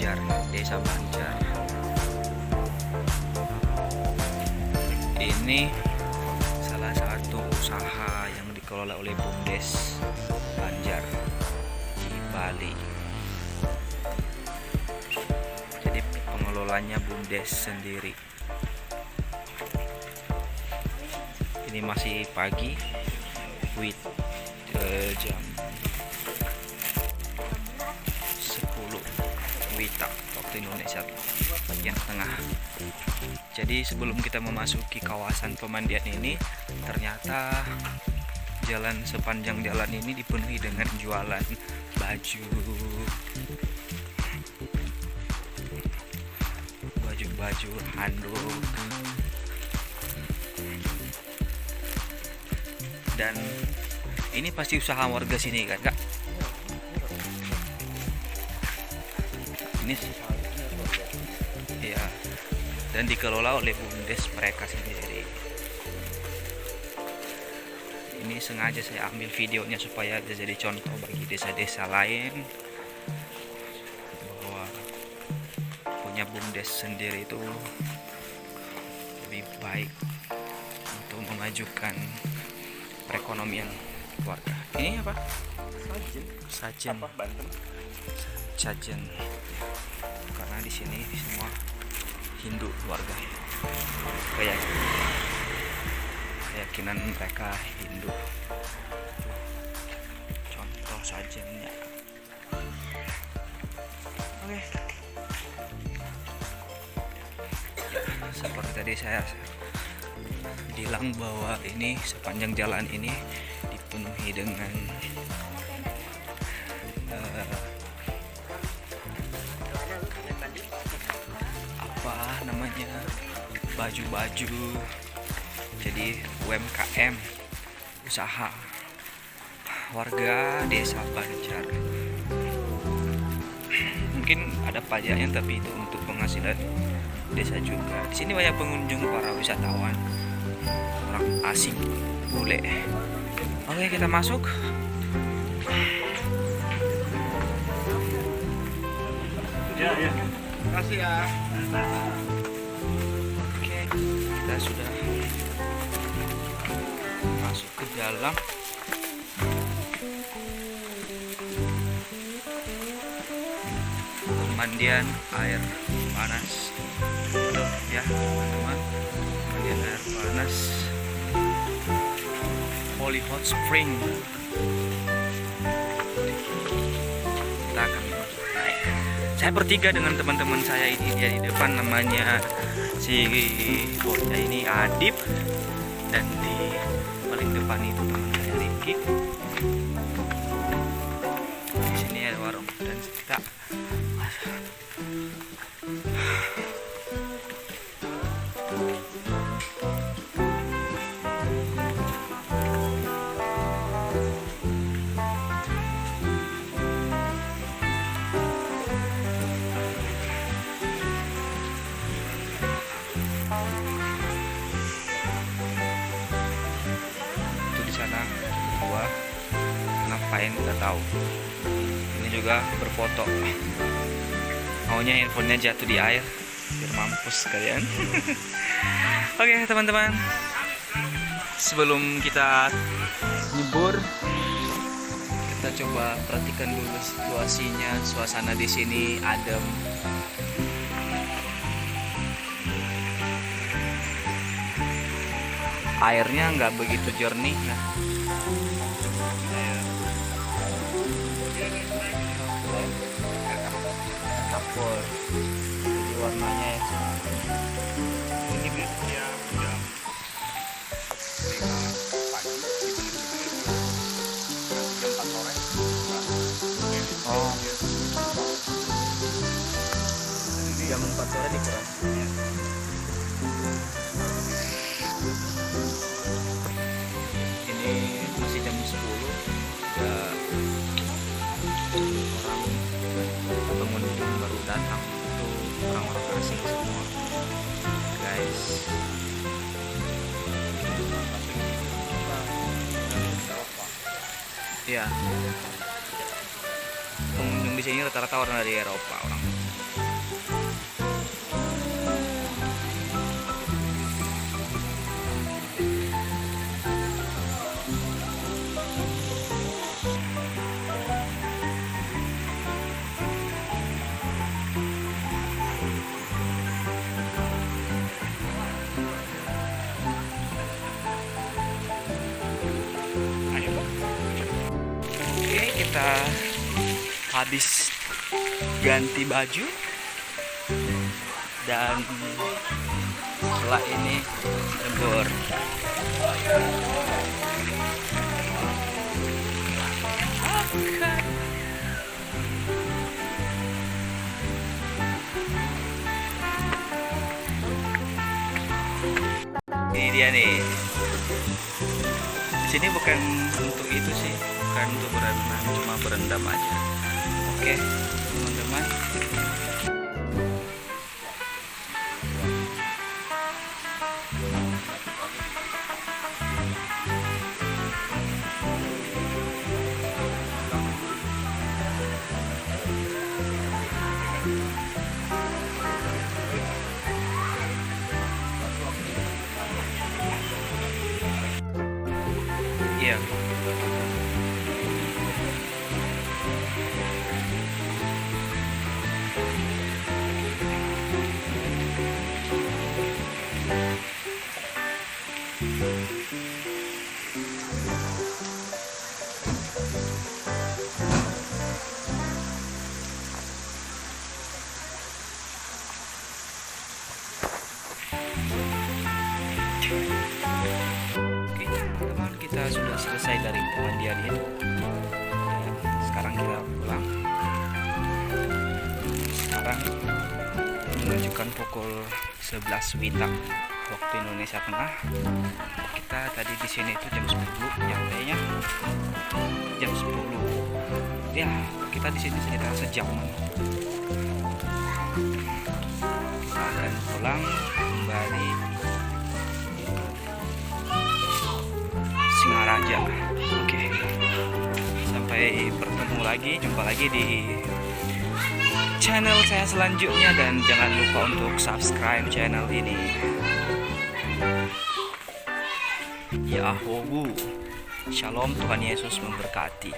Banjar, Desa Banjar. Ini salah satu usaha yang dikelola oleh BUMDes Banjar di Bali. Jadi pengelolanya BUMDes sendiri. Ini masih pagi, jam 10 WITA waktu Indonesia bagian tengah. Jadi sebelum kita memasuki kawasan pemandian ini, ternyata jalan sepanjang jalan ini dipenuhi dengan jualan baju, handuk, dan ini pasti usaha warga sini kan, Kak? Ini ya, dan dikelola oleh BUMDes mereka sendiri. Ini sengaja saya ambil videonya supaya jadi contoh bagi desa-desa lain bahwa punya BUMDes sendiri itu lebih baik untuk memajukan perekonomian keluarga. Ini apa? Sajen. Sajen. Karena di sini semua Hindu keluarga. Keyakinan mereka Hindu. Contoh sajennya. Oke. Ya, seperti tadi saya bilang bahwa ini sepanjang jalan ini dipenuhi dengan baju-baju. Jadi UMKM, usaha warga desa Banjar. Mungkin ada pajaknya, tapi itu untuk penghasilan desa juga. Di sini banyak pengunjung, para wisatawan, orang asing, bule. Oke, kita masuk. Ya. Makasih ya. Oke, kita sudah masuk ke dalam. Pemandian air panas. Tuh ya, teman-teman. Pemandian air panas. Holy Hot Spring. Kita akan naik. Saya bertiga dengan teman-teman saya ini, dia di depan namanya si bosnya ini Adip, dan di paling depan itu teman saya Riki. Di sini ada warung dan kita ngapain nggak tahu. Ini juga berfoto, maunya handphonenya jatuh di air biar mampus kalian. Oke teman-teman, sebelum kita nyebur, kita coba perhatikan dulu situasinya. Suasana di sini adem. Airnya nggak begitu jernih. Nah, kapur, jadi warnanya ya. Ini Ya, udah pagi jam 4 sore. Oh, jam 4 sore dikuras. Ini masih jam 10. Ya, orang pengunjung baru datang, itu orang-orang asing semua, guys. Ya, pengunjung di sini rata-rata orang dari Eropa orang. Oke, kita habis ganti baju dan setelah ini lembur. Ini dia nih. Di sini bukan untuk itu sih, bukan untuk berenang, cuma berendam aja. Oke, teman-teman. Iya. Oke, teman-teman, kita sudah selesai dari pemandian itu. Sekarang kita pulang. Sekarang menunjukkan pukul 11 WITA waktu Indonesia Tengah. Kita tadi di sini itu jam 10, nyampainya jam 10. Ya, kita di sini sekitar sejam. Kita akan pulang kembali Singaraja. Oke. Sampai bertemu lagi, jumpa lagi di channel saya selanjutnya dan jangan lupa untuk subscribe channel ini. Yahoo. Shalom, Tuhan Yesus memberkati.